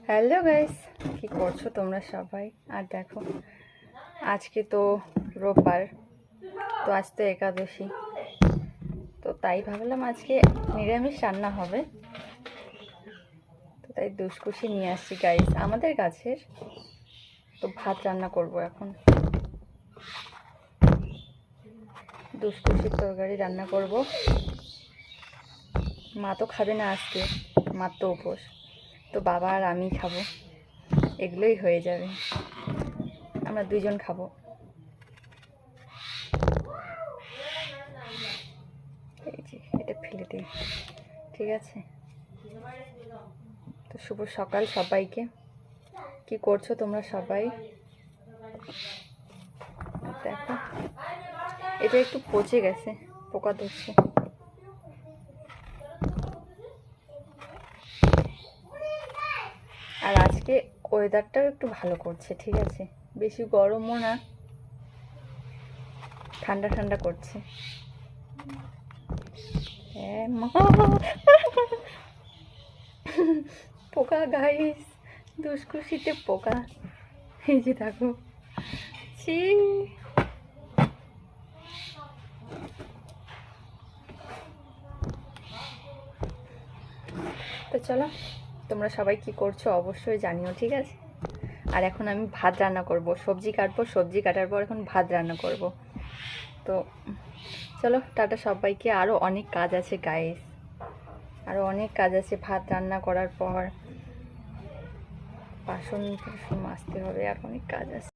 Hello guys, কি করছো তোমরা সবাই? আর দেখো, আজকে তো রোববার, তো আজ তো একাদশী, তো তাই ভাবলাম আজকে নিরামিষ রান্না হবে। তো তাই দুসকুশি নিয়ে আসছি গাইস আমাদের গাছের। তো ভাত রান্না করব এখন, দুসকুশির তরকারি রান্না করব। মা তো খাবে না আজকে, মার তো উপোস, তো বাবা আর আমি খাবো, এগুলোই হয়ে যাবে, আমরা দুইজন খাবো। এই যে এটা ফেলে দিই, ঠিক আছে? তো শুভ সকাল সবাইকে। কি করছো তোমরা সবাই? দেখো, এটা একটু পচে গেছে, পোকা ধরছে। আর আজকে ওয়েদারটাও একটু ভালো করছে, ঠিক আছে? বেশি গরমও না, ঠান্ডা ঠান্ডা করছে। হ্যাঁ মা, পোকা গাইস, দুষ্কুশিতে পোকা। এই যে দেখো, ছি। তো চলো, তোমরা সবাই কি করছো অবশ্যই জানিও, ঠিক আছে? আর এখন আমি ভাত রান্না করব, সবজি কাটবো, সবজি কাটার পর এখন ভাত রান্না করব। তো চলো টাটা সবাইকে। আরও অনেক কাজ আছে গাইস, আরও অনেক কাজ আছে। ভাত রান্না করার পর বাসন টাসন মাজতে হবে, আর অনেক কাজ আছে।